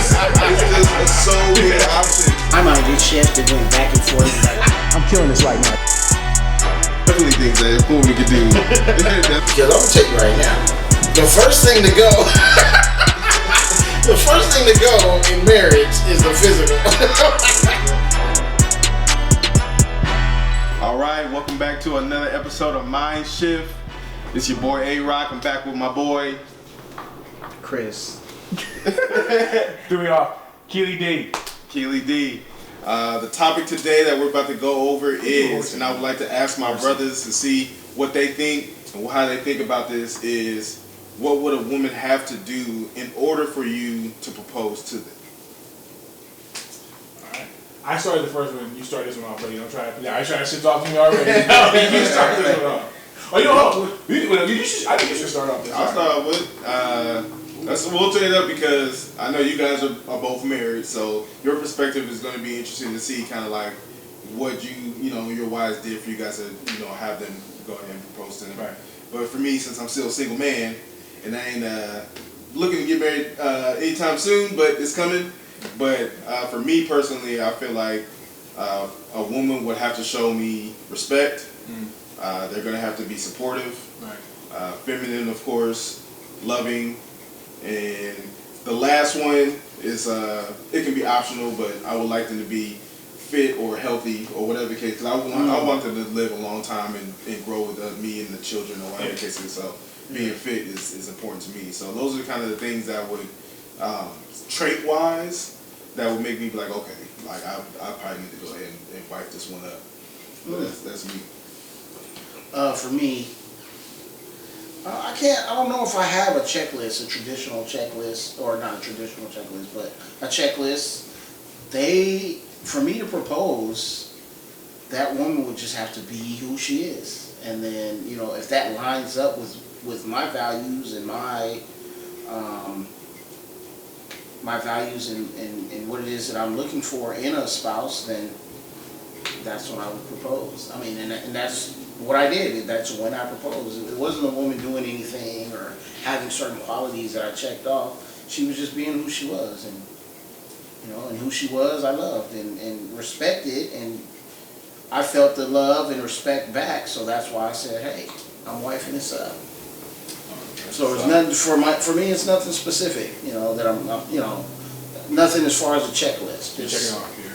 just so many options. My mind just shifted, went back and forth. I'm killing this right now. Definitely think that what we could do. Because I'm gonna tell you right now, the first thing to go, in marriage is the physical. All right, welcome back to another episode of Mind Shift. It's your boy A-Rock. I'm back with my boy Chris. Threw me off. Keely D. Keely D. The topic today that we're about to go over is, and I would like to ask my brothers to see what they think and how they think about this, is what would a woman have to do in order for you to propose to them? Alright. I started the first one. You start this one off, buddy. Don't try. I try to shit off to me already. You start this one off. Oh, you know, I think you should start off this. I'll start with. We'll take it up because I know you guys are both married, so your perspective is going to be interesting to see, kind of like what your wives did for you guys to have them go ahead and propose to them. Right. But for me, since I'm still a single man and I ain't looking to get married anytime soon, but it's coming. But for me personally, I feel like a woman would have to show me respect. They're going to have to be supportive, right. Feminine, of course, loving. And the last one is it can be optional, but I would like them to be fit or healthy or whatever the case, because I want them to live a long time and grow with me and the children or whatever the case is. So being fit is important to me. So those are kind of the things that would trait wise that would make me be like, okay, like I probably need to go ahead and wipe this one up. But that's me. For me, I don't know if I have a checklist, a traditional checklist, or not a traditional checklist, but a checklist. For me to propose, that woman would just have to be who she is. And then, if that lines up with my values and my values and what it is that I'm looking for in a spouse, then that's when I would propose. I mean, and that's what I did. That's when I proposed. It wasn't a woman doing anything or having certain qualities that I checked off. She was just being who she was, and and who she was, I loved and respected, and I felt the love and respect back. So that's why I said, "Hey, I'm wifing this up." So it's nothing for me. It's nothing specific, that I'm nothing as far as a checklist. You're checking off here.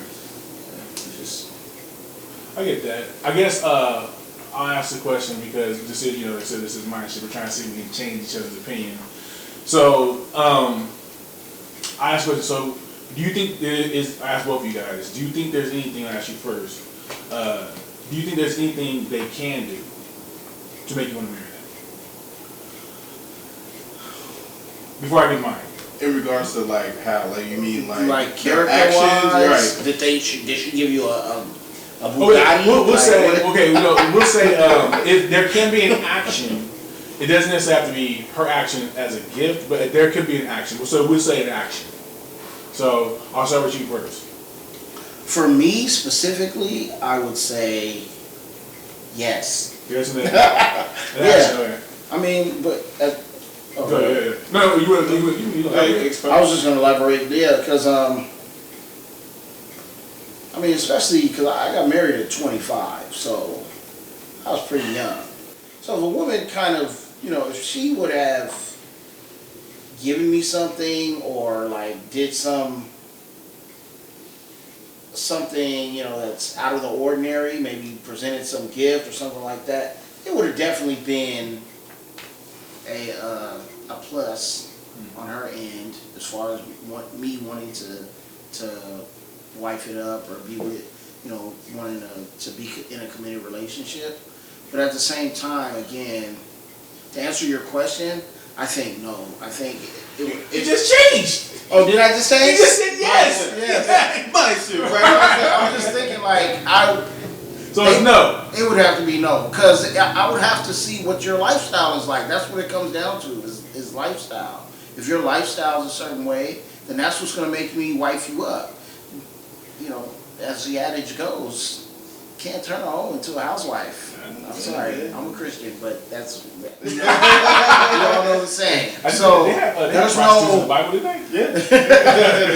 I get that. I guess I'll ask the question because this is, they said this is mind shit. We're trying to see if we can change each other's opinion. So, I asked the question. So, do you think I asked both of you guys. Do you think there's anything? I'll ask you first. Do you think there's anything they can do to make you want to marry them? Before I get mine. In regards to like how, like you mean like character actions, wise, right? That they should give you a Bugatti. We'll say if there can be an action. It doesn't necessarily have to be her action as a gift, but there could be an action. So we'll say an action. So I'll start with you first. For me specifically, I would say yes. Yes, and then yeah. I mean, but go ahead. No, you I was just gonna elaborate. Yeah, because I mean, especially because I got married at 25, so I was pretty young. So if a woman kind of, if she would have given me something or like did something, that's out of the ordinary, maybe presented some gift or something like that, it would have definitely been a plus on her end as far as me wanting to wife it up or be with, wanting to be in a committed relationship. But at the same time, again, to answer your question, I think no. I think it just changed. Oh, did I just say? You just said yes. Yes. Right. I was just thinking So it's no. It would have to be no, because I would have to see what your lifestyle is like. That's what it comes down to is lifestyle. If your lifestyle is a certain way, then that's what's going to make me wife you up. As the adage goes, can't turn a hoe into a housewife. I'm sorry, I'm a Christian, but that's you all know I'm saying. I So they have there's prostitutes in the no. Bible, didn't they? Yeah.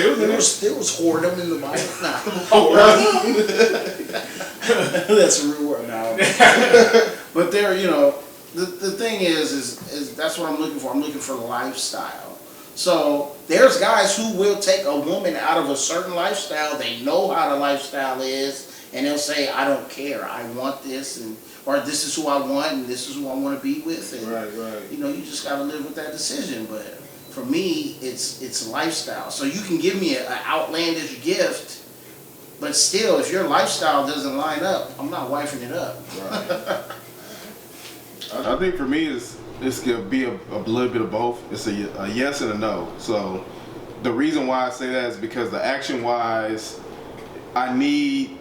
There was whoredom in the Bible. Nah. That's a real word now. But there, the thing is that's what I'm looking for. I'm looking for lifestyle. So there's guys who will take a woman out of a certain lifestyle. They know how the lifestyle is, and they'll say, "I don't care. I want this, or this is who I want, and this is who I want to be with." And Right. you just got to live with that decision. But for me, it's lifestyle. So you can give me an outlandish gift, but still, if your lifestyle doesn't line up, I'm not wifing it up. Right. I think for me, it's gonna be a little bit of both. It's a yes and a no. So the reason why I say that is because the action wise, I need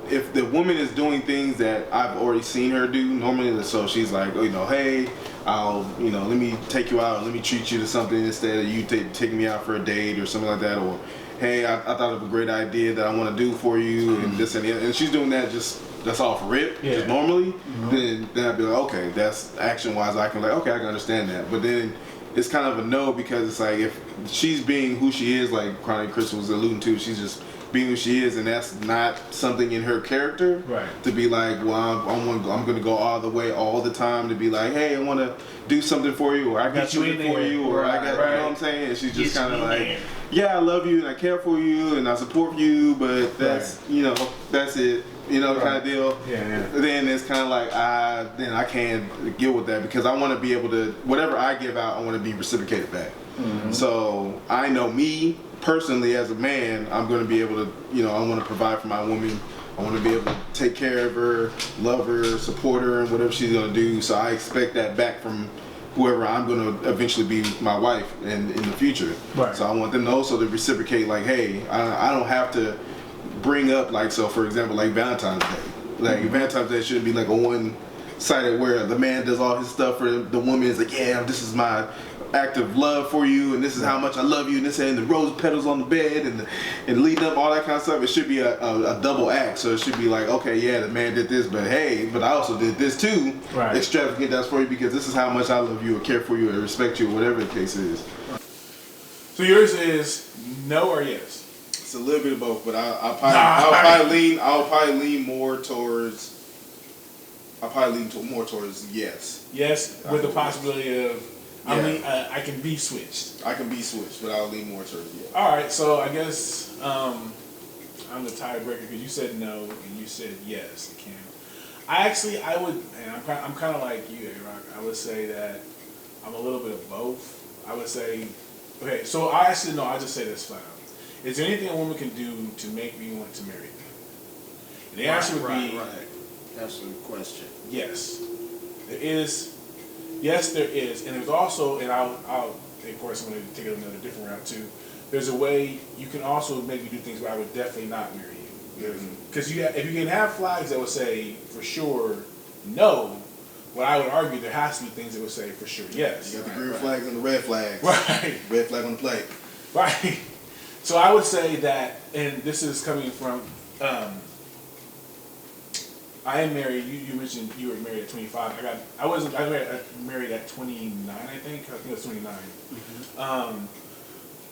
if the woman is doing things that I've already seen her do normally, so she's like, hey, I'll, let me take you out, let me treat you to something instead of you taking me out for a date or something like that, or hey, I thought of a great idea that I want to do for you, and this and that, and she's doing that that's off rip, just normally, then I'd be like, okay, that's action wise, I can okay, I can understand that, but then it's kind of a no, because it's like if she's being who she is, like Chronically Crystal was alluding to, she's just being who she is, and that's not something in her character. Right. To be like, well, I'm going to go all the way all the time to be like, hey, I want to do something for you, or I got something for you, or I got, you know what I'm saying? And she's just kind of like, yeah, I love you and I care for you and I support you, but that's that's it. Kind of deal. Yeah. Then it's kind of like then I can't deal with that, because I want to be able to, whatever I give out, I want to be reciprocated back. Mm-hmm. So I know me personally as a man, I'm going to be able to, I want to provide for my woman. I want to be able to take care of her, love her, support her, and whatever she's going to do. So I expect that back from whoever I'm going to eventually be my wife in the future. Right. So I want them to also to reciprocate, like, hey, I don't have to bring up, like, so for example, like Valentine's Day. Like, Valentine's Day shouldn't be like a one-sided where the man does all his stuff for the woman is like, yeah, this is my act of love for you, and this is how much I love you, and this and the rose petals on the bed and leading up, all that kind of stuff. It should be a double act. So it should be like, okay, yeah, the man did this, but hey, but I also did this too. Right. Extravagant, that's for you, because this is how much I love you or care for you or respect you or whatever the case is. So yours is no or yes? It's a little bit of both, but I'll probably lean more towards yes. Yes, with the possibility of I can be switched. I can be switched, but I'll lean more towards yes. All right, so I guess I'm the tiebreaker because you said no and you said yes, Cam. I would, and I'm kind of like you, A-Rock. I would say that I'm a little bit of both. I would say, okay, so I just say this flat out. Is there anything a woman can do to make me want to marry them? And the answer would be... Right. That's the question. Yes. There is. Yes, there is. And there's also, and I'll of course, I'm going to take it another different route too. There's a way you can also make me do things where I would definitely not marry you. Because if you can have flags that would say, for sure, no, what I would argue, there has to be things that would say, for sure, yes. You got the green flags and the red flags. Right. Red flag on the plate. Right. So I would say that, and this is coming from, I am married. You mentioned you were married at 25. I was married at 29. I think it was 29. Mm-hmm.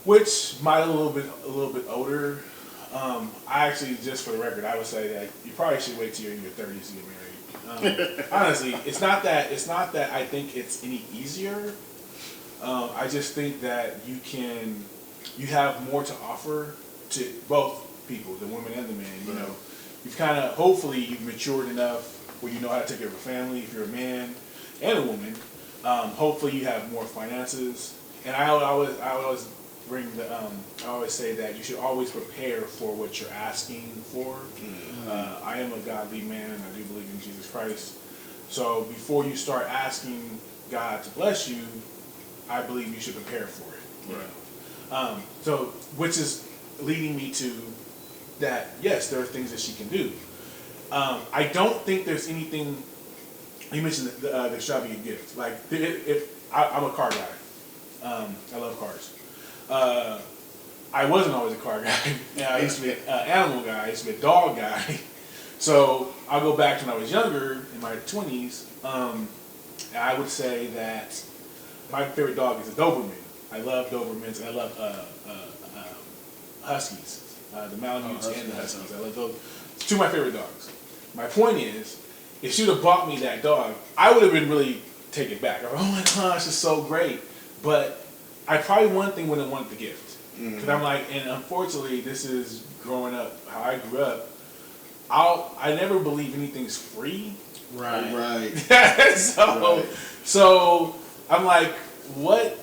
Which might a little bit older. I actually, just for the record, I would say that you probably should wait till you're in your 30s to get married. Honestly, it's not that I think it's any easier. I just think that you have more to offer to both people, the woman and the man. You know, you've hopefully you've matured enough where you know how to take care of a family. If you're a man and a woman, hopefully you have more finances. And I always bring I always say that you should always prepare for what you're asking for. Mm-hmm. I am a godly man. I do believe in Jesus Christ. So before you start asking God to bless you, I believe you should prepare for it. Right. So which is leading me to that, yes, there are things that she can do. I don't think there's anything, you mentioned the extravagant gift. Like, I'm a car guy. I love cars. I wasn't always a car guy. I used to be an animal guy. I used to be a dog guy. So I'll go back to when I was younger, in my 20s. I would say that my favorite dog is a Doberman. I love Dobermans, and I love Huskies. The Malamutes and the Huskies. I love those. It's two of my favorite dogs. My point is, if she would have bought me that dog, I would have been really taken back. I'm like, oh my gosh, it's so great. But I probably one thing wouldn't want the gift. Because I'm like, and unfortunately, this is growing up, how I grew up. I never believe anything's free. Right. So I'm like, what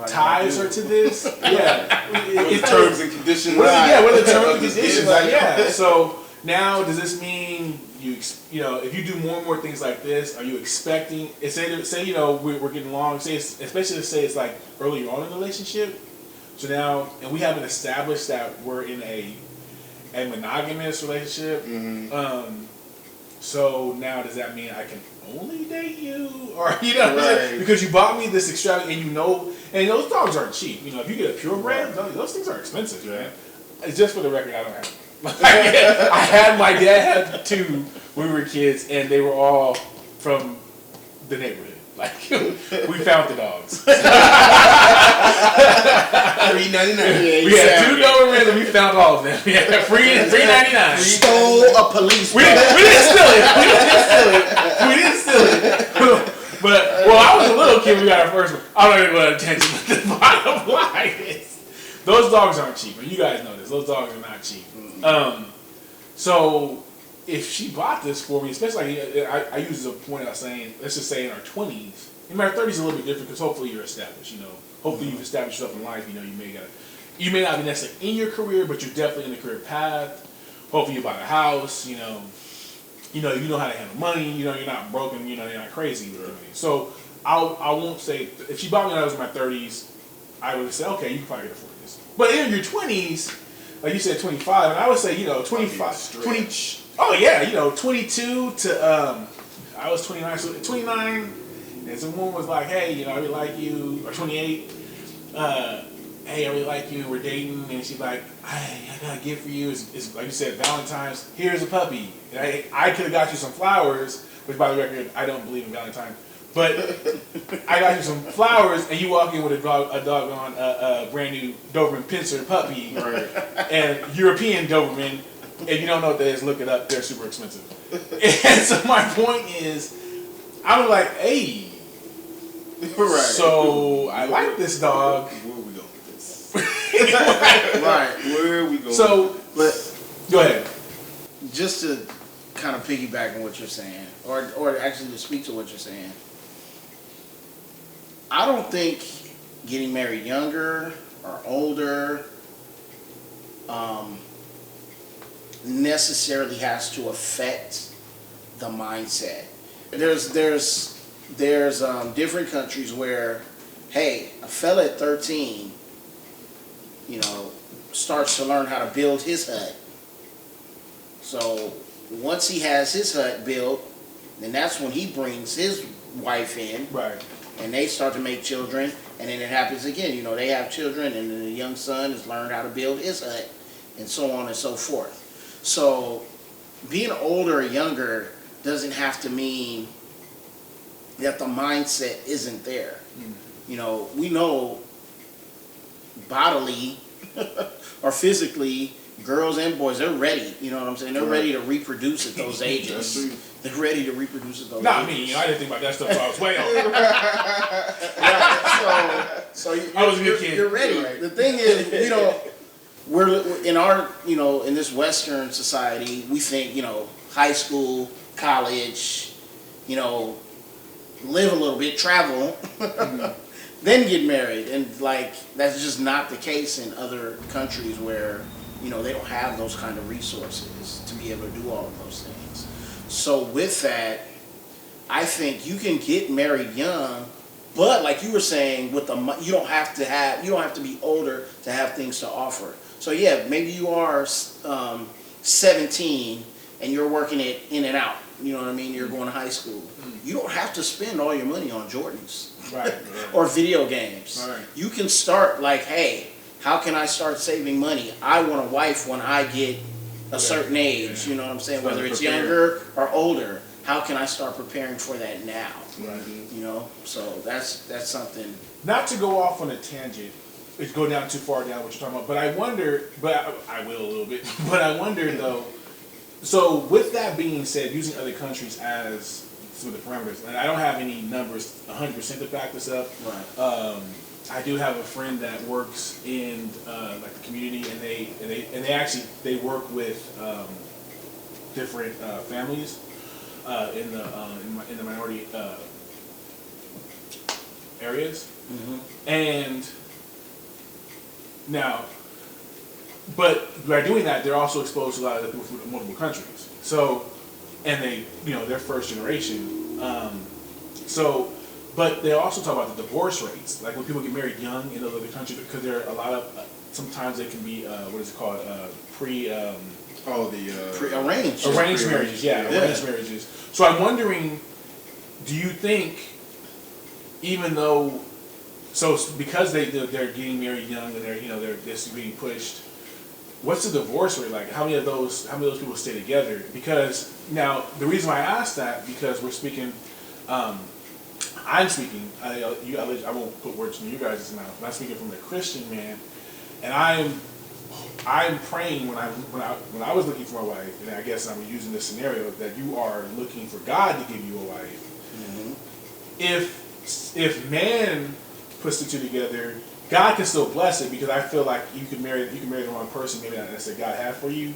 ties are to this? It's terms and conditions. What are the terms and conditions? So now, does this mean you know, if you do more and more things like this, are you expecting? Say you know we're getting along. Especially say it's like earlier on in the relationship. So now, and we haven't established that we're in a monogamous relationship. So now, does that mean I can only date you, or you know, because you bought me this extravagant, and you know, and those dogs aren't cheap. You know, if you get a purebred, those things are expensive, man. It's just for the record, I don't have. I had my dad had two when we were kids, and they were all from the neighborhood. Like we found the dogs. $3.99. We had two Dobermans, and we found all of them. We had $3.99. Stole a police. We didn't steal it. But well, I was a little kid. We got our first one. I'm not even going to attention. But the bottom line is, those dogs aren't cheap, and you guys know this. Those dogs are not cheap. So if she bought this for me, especially like, I use as a point I was saying, let's just say in our 20s. In our 30s is a little bit different because hopefully you're established. You know, hopefully you've established yourself in life. You know, you may not be necessarily in your career, but you're definitely in the career path. Hopefully you bought a house. You know how to handle money. You know, you're not broken. You know, you're not crazy with everything. So I won't say if she bought me when I was in my 30s, I would say okay, you can probably afford this. But in your 20s. Like you said, 25, and I would say, you know, 25, 20. Oh yeah, you know, 22 to I was 29, so 29, and someone was like, hey, you know, I really like you, or 28. Hey, I really like you. We're dating, and she's like, hey, I got a gift for you. It's like you said, Valentine's. Here's a puppy. And I could have got you some flowers, which by the record, I don't believe in Valentine's. But I got you some flowers, and you walk in with a doggone brand new Doberman Pinscher puppy, and European Doberman, and you don't know what that is, look it up, they're super expensive. And so my point is, I'm like, hey, so I like this dog. Where are we going with this? Where are we going? So, go ahead. Just to kind of piggyback on what you're saying, or actually to speak to what you're saying, I don't think getting married younger or older necessarily has to affect the mindset. There's different countries where, hey, a fella at 13, you know, starts to learn how to build his hut. So once he has his hut built, then that's when he brings his wife in. Right. And they start to make children, and then it happens again. You know, they have children, and then the young son has learned how to build his hut, and so on and so forth. So being older or younger doesn't have to mean that the mindset isn't there. You know, we know bodily or physically, girls and boys, they're ready. You know what I'm saying? They're ready to reproduce at those ages. They're ready to reproduce at those ages. Not me. You know, I didn't think about that stuff. So I was way off. So I was a good kid. You're ready. Right. The thing is, you know, we're in our, you know, in this Western society, we think, you know, high school, college, you know, live a little bit, travel, then get married. And like, that's just not the case in other countries where, you know, they don't have those kind of resources to be able to do all of those things. So with that, I think you can get married young, but like you were saying, with you don't have to be older to have things to offer. So yeah, maybe you are 17 and you're working it in and out. You know what I mean? You're going to high school. You don't have to spend all your money on Jordans or video games. Right. You can start like, hey, how can I start saving money? I want a wife when I get a certain age. You know what I'm saying? Whether it's younger or older. how can I start preparing for that now? Right. You know, so that's something. Not to go off on a tangent, it's go down too far down what you're talking about. But I wonder, I will a little bit. But I wonder though. So with that being said, using other countries as some of the parameters, and I don't have any numbers 100% to back this up. Right. I do have a friend that works in like the community, and they actually work with different families in the minority areas, and now, but by doing that, they're also exposed to a lot of people from multiple countries. So, and they're first generation. But they also talk about the divorce rates, like when people get married young in those other countries, because there are a lot of sometimes they can be what is it called Arranged marriages, arranged marriages. So I'm wondering, do you think, even though, because they're getting married young and they're being pushed, what's the divorce rate like? How many of those people stay together? Because now the reason why I asked that, because we're speaking, I'm speaking. I won't put words in you guys' mouth. But I'm speaking from a Christian man, and I'm praying when I was looking for a wife, and I guess I'm using this scenario that you are looking for God to give you a wife. If man puts the two together, God can still bless it, because I feel like you can marry the wrong person, maybe not necessarily God had for you,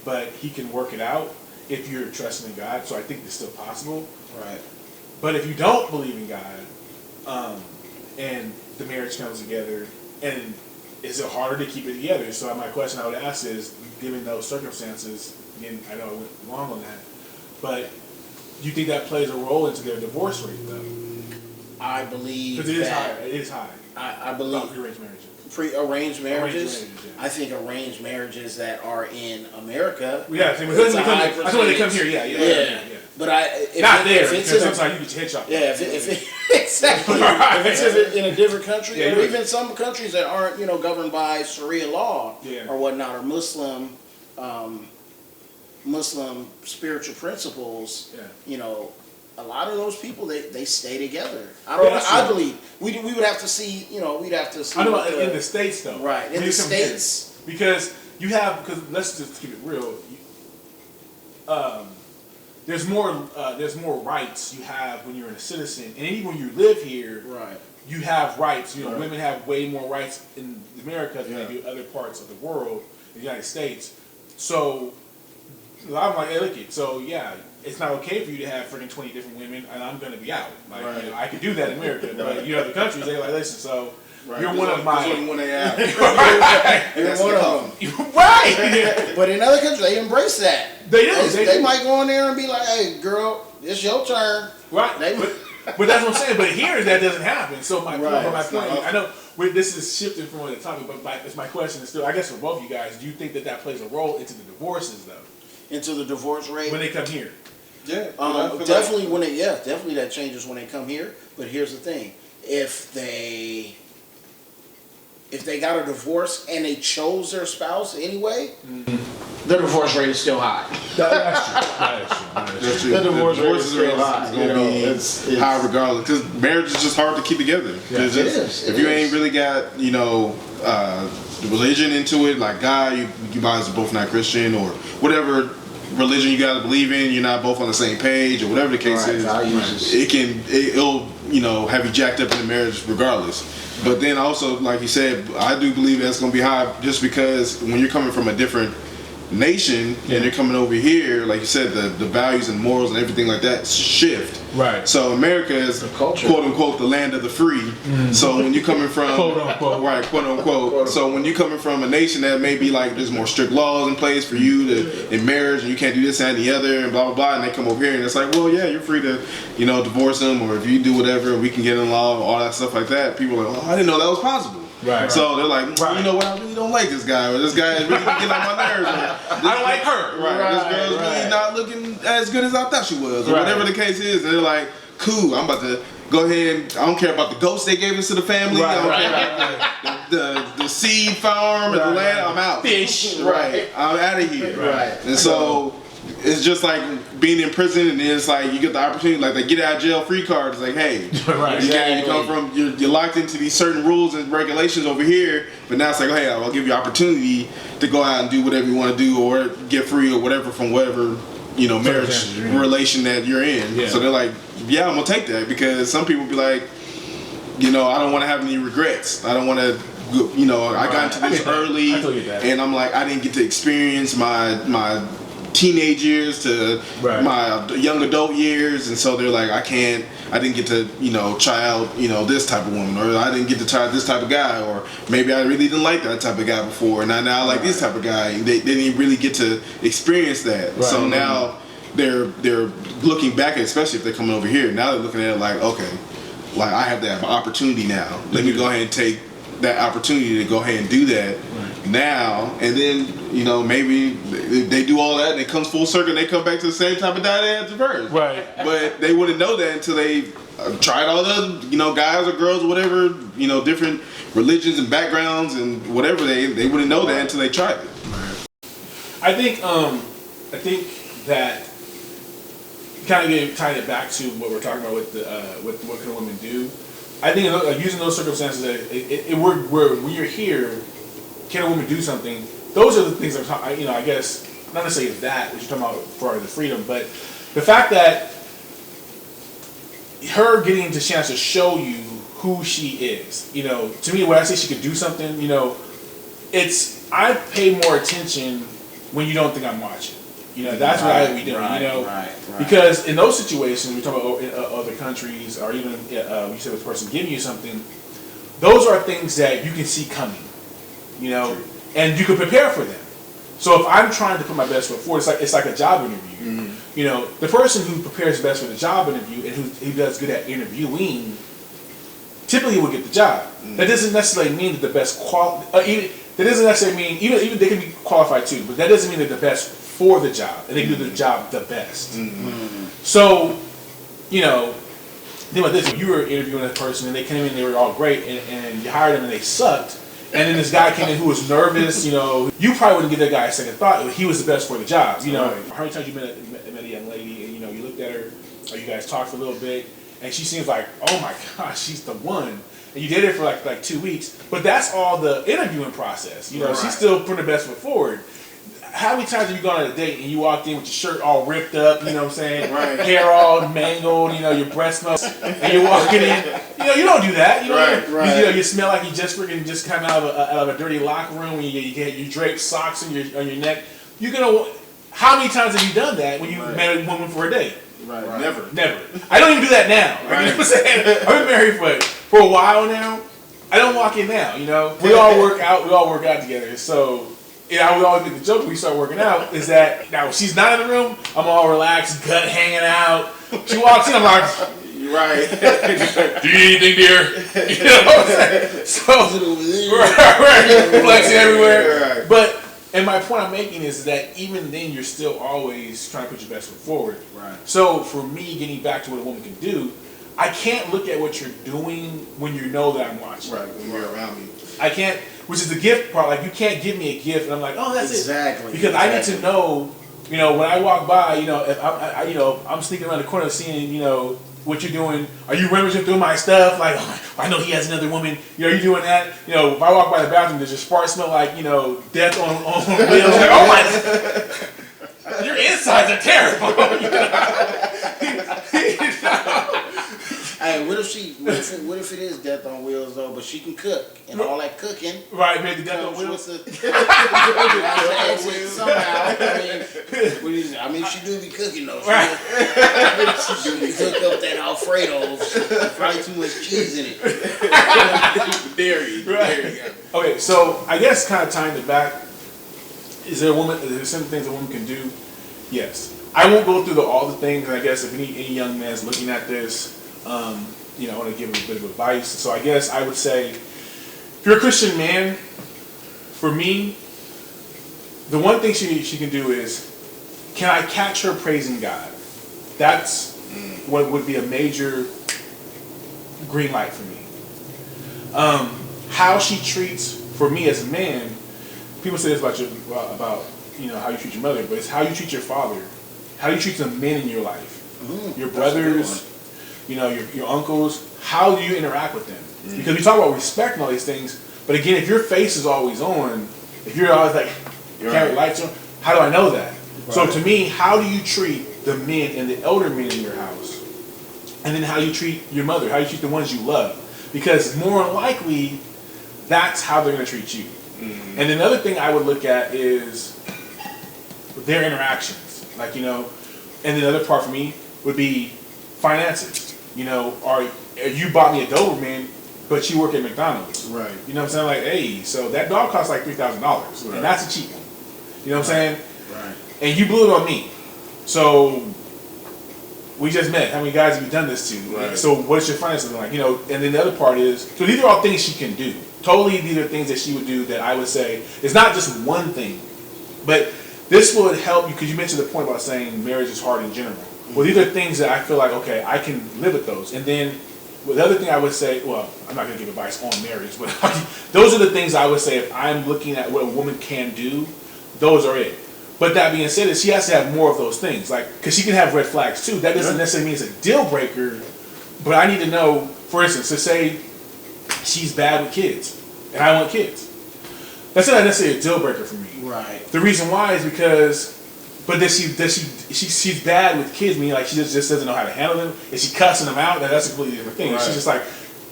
but He can work it out if you're trusting in God. So I think it's still possible. Right. But if you don't believe in God, and the marriage comes together, and is it harder to keep it together? So my question I would ask is, given those circumstances, again, I know I went long on that, but do you think that plays a role into their divorce rate, though? I believe because it is high. It is high. I believe Pre-arranged marriages. Pre-arranged marriages. Yeah. I think arranged marriages that are in America. Yeah, that's when they come here. Yeah. But sometimes you get your head chopped. Yeah, exactly. If it's in a different country, or even some countries that aren't, governed by Sharia law or whatnot, or Muslim spiritual principles, a lot of those people they stay together. I believe we would have to see. We'd have to see. I know in the States though. Right in the States, because let's just keep it real. There's more rights you have when you're a citizen, and even when you live here, right? You have rights. Women have way more rights in America than they do other parts of the world, in the United States. So I'm like, hey, look it. So yeah, it's not okay for you to have freaking 20 different women, and I'm going to be out. Like, I could do that in America, but other countries, they're like, listen, so you're one of my. You're one of them. Right. But in other countries, they embrace that. They do. They might go in there and be like, hey, girl, it's your turn. Right. But that's what I'm saying. But here, that doesn't happen. So my point, I know this is shifting from what they're talking about, but it's my question is still, I guess for both of you guys, do you think that plays a role into the divorces, though? Into the divorce rate? When they come here? Yeah. Definitely definitely that changes when they come here. But here's the thing. If they got a divorce and they chose their spouse anyway, their divorce rate is still high. That's true. The divorce rate is still high. It's going to be high regardless, because marriage is just hard to keep together. Yeah, it is. If you ain't really got, the religion into it, like God, you guys are both not Christian, or whatever religion you gotta believe in, you're not both on the same page, or whatever the case is. It'll have you jacked up in the marriage regardless. But then also, like you said, I do believe that's gonna be high, just because when you're coming from a different nation and you're coming over here, like you said, the values and morals and everything like that shift. Right. So America is quote unquote the land of the free. Mm-hmm. So when you're coming from quote unquote, so when you're coming from a nation that may be like there's more strict laws in place for you to in marriage, and you can't do this and the other and blah blah blah, and they come over here and it's like, well, yeah, you're free to divorce them, or if you do whatever, we can get in law, all that stuff like that. People are like, oh, I didn't know that was possible. Right. So they're like, you know what? I really don't like this guy, or this guy is really getting on my nerves. I don't like her. Right. This girl's really not looking as good as I thought she was, or whatever the case is. And they're like, cool, I'm about to go ahead. I don't care about the ghosts they gave us to the family. I don't care about the seed farm and the land. I'm out. Fish. Right. I'm out of here. Right. And so it's just like being in prison, and then it's like you get the opportunity, like they get out of jail free card. It's like, hey, Right. you come from, you're locked into these certain rules and regulations over here, but now it's like, hey, I'll give you opportunity to go out and do whatever you want to do, or get free or whatever from whatever, you know, marriage relation that you're in. Yeah. So they're like, yeah, I'm gonna take that, because some people be like, you know, I don't want to have any regrets. I don't want to, you know, I got into this early, and I'm like, I didn't get to experience my teenage years to my young adult years, and so they're like, I didn't get to, you know, this type of woman, or I didn't get to try this type of guy, or maybe I really didn't like that type of guy before, and now I like this type of guy. They didn't really get to experience that, so now they're looking back at, especially if they're coming over here, now they're looking at it like, okay, like I have that opportunity now. Let me go ahead and take that opportunity to go ahead and do that now, and then, you know, maybe they do all that and it comes full circle and they come back to the same type of guy they had at first. Right. But they wouldn't know that until they tried all the other, you know, guys or girls or whatever, you know, different religions and backgrounds and whatever, they wouldn't know that until they tried it. I think that kind of tying it back to what we're talking about with what can a woman do. I think using those circumstances, when you're here, can a woman do something? Those are the things I'm talking. You know, I guess not necessarily that what you're talking about for the freedom, but the fact that her getting the chance to show you who she is. You know, to me, when I say she could do something, you know, I pay more attention when you don't think I'm watching. You know, that's what I would be doing. You know, because in those situations, we talk about in other countries, or even you said this person giving you something. Those are things that you can see coming. You know, and you can prepare for them. So if I'm trying to put my best foot forward, it's like a job interview. Mm-hmm. You know, the person who prepares best for the job interview and who does good at interviewing typically will get the job. Mm-hmm. That doesn't necessarily mean that the best that doesn't necessarily mean even they can be qualified too, but that doesn't mean they're the best for the job and they can do the job the best. Mm-hmm. So, you know, think about this: if you were interviewing a person and they came in, they were all great, and you hired them and they sucked. And then this guy came in who was nervous, you know, you probably wouldn't give that guy a second thought. He was the best for the job, you know. How many times you met a young lady and, you know, you looked at her, or you guys talked for a little bit, and she seems like, oh my gosh, she's the one. And you did it for like 2 weeks. But that's all the interviewing process, you know. She's still putting her best foot forward. How many times have you gone on a date and you walked in with your shirt all ripped up, you know what I'm saying? Hair all mangled, you know, your breath smells, and you're walking in. You know, you don't do that. You know, you know, you smell like you just come out of a dirty locker room when you drape socks on your neck. You're gonna. How many times have you done that when you met a woman for a date? Never. I don't even do that now. You know what I'm saying? I've been married for a while now. I don't walk in now. You know, we all work out together. So. Yeah, I would always make the joke when we start working out is that now she's not in the room, I'm all relaxed, gut hanging out. She walks in, I'm like, do you need anything, dear? You know what I'm saying? So, right, flexing everywhere. But, and my point I'm making is that even then you're still always trying to put your best foot forward. Right. So for me, getting back to what a woman can do, I can't look at what you're doing when you know that I'm watching. Right, when you're around me. I can't, which is the gift part. Like, you can't give me a gift and I'm like, oh, that's exactly. Because I need to know, you know, when I walk by, you know, if I'm sneaking around the corner seeing, you know, what you're doing. Are you rummaging through my stuff? Like, oh, I know he has another woman. You know, are you doing that? You know, if I walk by the bathroom, does your spark smell like, you know, death on wheels? Like, oh my, your insides are terrible. Hey, what if it is death on wheels though? But she can cook and all that cooking. Right, maybe death on wheels. Somehow, I mean, she do be cooking though. Right. She do be cook up that Alfredo. Probably too much cheese in it. Dairy. Right. Okay, so I guess kind of tying it back. Is there some things a woman can do? Yes. I won't go through all the things. I guess if any young man's looking at this. You know, I want to give him a bit of advice. So I guess I would say, if you're a Christian man, for me, the one thing she can do is, can I catch her praising God? That's what would be a major green light for me. How she treats, for me as a man, people say this about you know, how you treat your mother, but it's how you treat your father how do you treat the men in your life? Your That's a good brothers, your uncles. How do you interact with them? Because we talk about respect and all these things, but again, if your face is always on, if you're always like carry lights on, how do I know that? Right. So to me, how do you treat the men and the elder men in your house? And then how you treat your mother, how you treat the ones you love. Because more than likely, that's how they're going to treat you. And another thing I would look at is their interactions. Like, and the other part for me would be finances. Or you bought me a Doberman, but you work at McDonald's. Right. You know what I'm saying? Like, hey, so that dog costs like $3,000. Right. And that's a cheap one. You know what I'm saying? Right. And you blew it on me. So we just met. How many guys have you done this to? Right. So what's your finances like? And then the other part is, so these are all things she can do. Totally, these are things that she would do that I would say, it's not just one thing. But this would help you, because you mentioned the point about saying marriage is hard in general. Well, these are things that I feel like, okay, I can live with those. And then the other thing I would say, well, I'm not going to give advice on marriage, but those are the things I would say if I'm looking at what a woman can do, those are it. But that being said, she has to have more of those things, like, because she can have red flags too. That doesn't necessarily mean it's a deal breaker, but I need to know, for instance, to say she's bad with kids, and I want kids. That's not necessarily a deal breaker for me. Right. The reason why is because, but she's bad with kids, meaning like she just doesn't know how to handle them. Is she cussing them out? That's a completely different thing. Right. She's just like,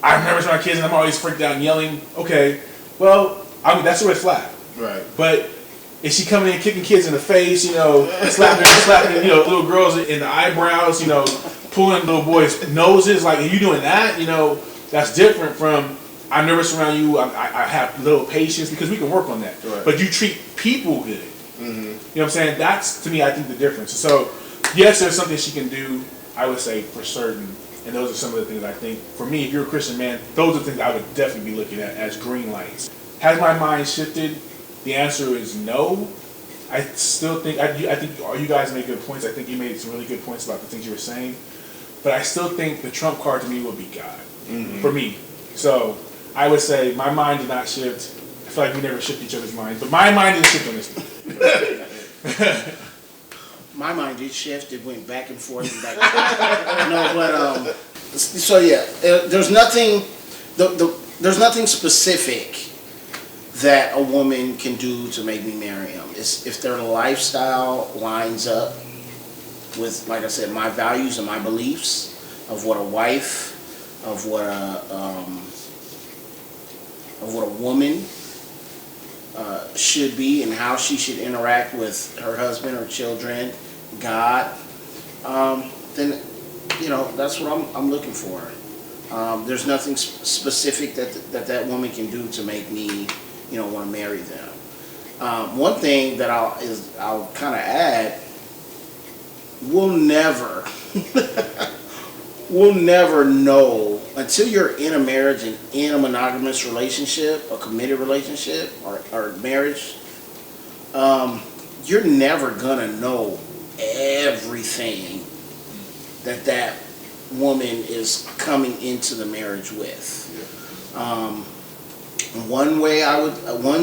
I remember my kids and I'm always freaked out and yelling. Okay, well, I mean that's a red flag. Right. But is she coming in kicking kids in the face, slapping little girls in the eyebrows, pulling little boys' noses, like, are you doing that? That's different from, I'm nervous around you, I have little patience, because we can work on that. Right. But you treat people good. You know what I'm saying? That's, to me, I think the difference. So, yes, there's something she can do, I would say, for certain. And those are some of the things I think, for me, if you're a Christian man, those are things I would definitely be looking at as green lights. Has my mind shifted? The answer is no. I still think, I think you guys made good points. I think you made some really good points about the things you were saying. But I still think the trump card to me would be God, for me. So I would say my mind did not shift. I feel like we never shift each other's minds, but my mind didn't shift on this one. My mind did shift. It went back and forth and back and forth. No, but so yeah, there's nothing specific that a woman can do to make me marry him. It's if their lifestyle lines up with, like I said, my values and my beliefs of what a wife, of what a woman should be, and how she should interact with her husband, her children, God. Then that's what I'm looking for. There's nothing specific that woman can do to make me want to marry them. One thing that I'll kind of add, we'll never know until you're in a marriage and in a monogamous relationship, a committed relationship, or marriage. You're never gonna know everything that woman is coming into the marriage with. One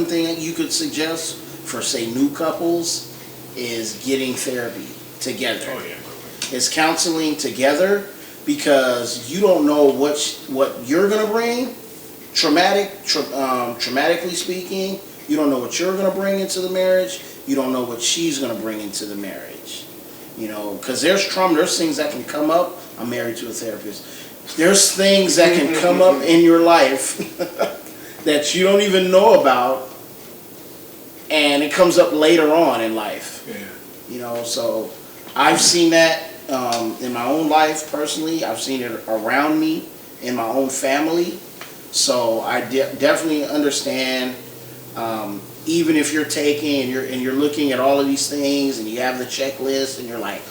thing that you could suggest for, say, new couples is getting therapy together. Oh, yeah. It's counseling together, because you don't know what you're gonna bring, traumatically speaking. You don't know what you're gonna bring into the marriage. You don't know what she's gonna bring into the marriage. Because there's trauma. There's things that can come up. I'm married to a therapist. There's things that can come up in your life that you don't even know about, and it comes up later on in life. Yeah. So I've seen that in my own life personally. I've seen it around me in my own family. So I definitely understand. Even if you're taking and you're looking at all of these things and you have the checklist and you're like,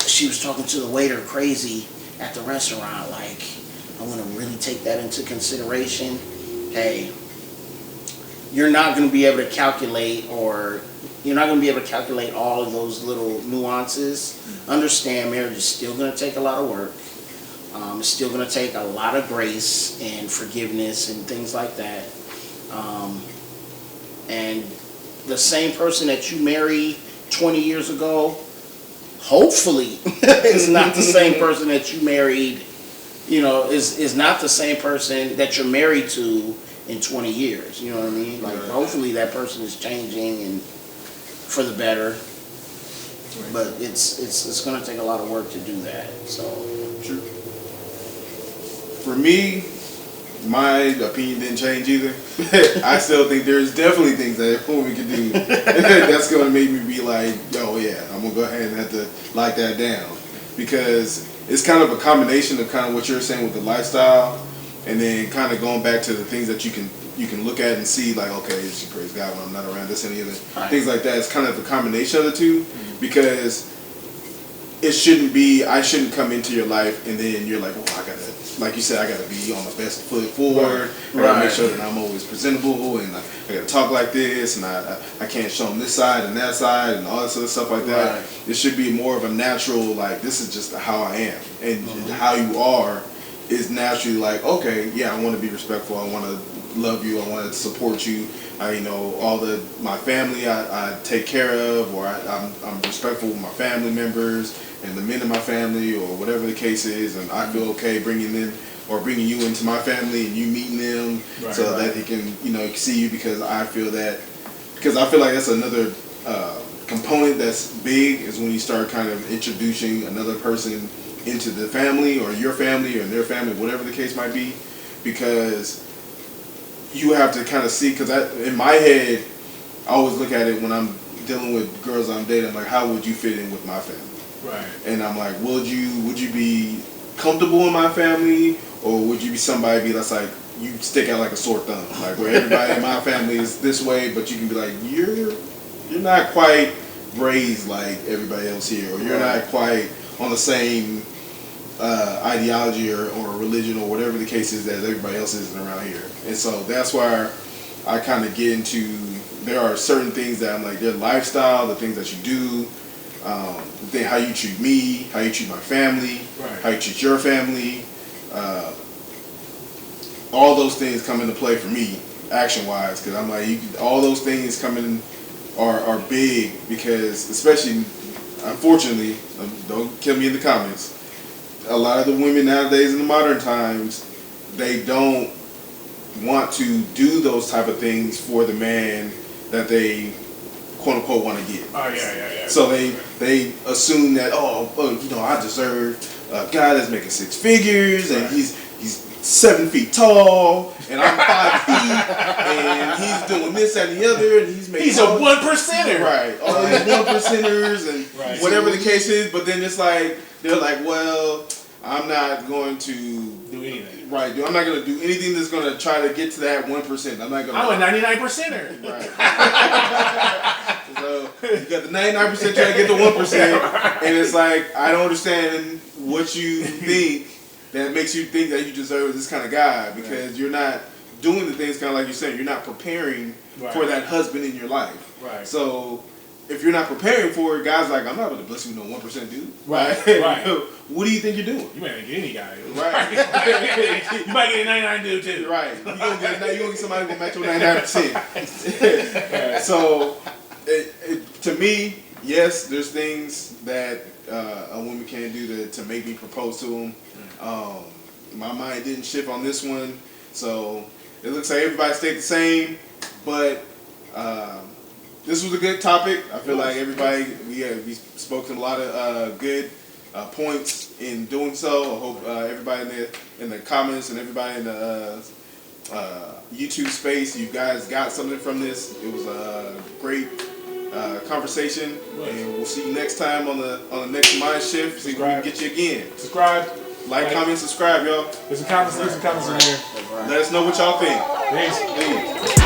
she was talking to the waiter crazy at the restaurant. Like, I want to really take that into consideration. Hey, you're not going to be able to calculate all of those little nuances. Understand, marriage is still going to take a lot of work. It's still going to take a lot of grace and forgiveness and things like that. And the same person that you married 20 years ago hopefully is not the same person that you married, is not the same person that you're married to in 20 years. You know what I mean? Like, hopefully that person is changing and for the better. But it's going to take a lot of work to do that. So, True. For me, my opinion didn't change either. I still think there's definitely things that a woman can do that's going to make me be like, yo, yeah, I'm going to go ahead and have to lock that down. Because it's kind of a combination of kind of what you're saying with the lifestyle, and then kind of going back to the things that you can look at and see, like, okay, she praise God when I'm not around, this and the other. Things like that. It's kind of a combination of the two, because it shouldn't be, I shouldn't come into your life and then you're like, well, I gotta, like you said, I gotta be on the best foot forward. I gotta make sure that I'm always presentable, and I gotta talk like this, and I can't show them this side and that side and all this other stuff like that. Right. It should be more of a natural, like, this is just how I am, and how you are is naturally like, okay, yeah, I want to be respectful, I want to love you, I want to support you. My family I take care of, or I'm respectful with my family members and the men in my family, or whatever the case is, and I feel okay bringing you into my family and you meeting them, that they can see you, because I feel like that's another component that's big, is when you start kind of introducing another person into the family, or your family, or their family, whatever the case might be, because you have to kind of see, because in my head, I always look at it when I'm dealing with girls I'm dating, I'm like, how would you fit in with my family? Right. And I'm like, would you be comfortable in my family, or would you be somebody that's like, you stick out like a sore thumb, like where everybody in my family is this way, but you can be like, you're not quite raised like everybody else here, or you're not quite on the same ideology or religion or whatever the case is that everybody else is around here. And so that's why I kind of get into, there are certain things that I'm like, their lifestyle, the things that you do, how you treat me, how you treat my family, how you treat your family, all those things come into play for me, action-wise, because I'm like, all those things come in are big, because especially, unfortunately, don't kill me in the comments, a lot of the women nowadays in the modern times, they don't want to do those type of things for the man that they quote unquote want to get. Oh yeah. So they assume that I deserve a guy that's making 6 figures, and he's 7 feet tall, and I'm 5 feet, and he's doing this and the other, and he's a 1%er, right? All these 1%ers and whatever the case is. But then it's like, they're like, well, I'm not going to do anything. Right, I'm not going to do anything that's going to try to get to that 1%. I'm a 99%er. Right. So you got the 99% trying to get the 1%, and it's like, I don't understand what you think that makes you think that you deserve this kind of guy, because you're not doing the things, kind of like you're saying, you're not preparing for that husband in your life. Right. So if you're not preparing for it, guys like, I'm not going to bless you with no 1% dude. Right. What do you think you're doing? You might not get any guy. Right. You might get a 99 dude too. Right. You're going to get somebody who will match your 99%. So to me, yes, there's things that a woman can do to make me propose to him. My mind didn't shift on this one, so it looks like everybody stayed the same, but this was a good topic. I feel like everybody, we spoke a lot of good points in doing so. I hope everybody in the comments and everybody in the YouTube space, you guys got something from this. It was a great conversation, and we'll see you next time on the next Mind Shift. See if we can get you again. Subscribe. Like, comment, subscribe, y'all. There's some comments in there. Let us know what y'all think. Peace. Peace.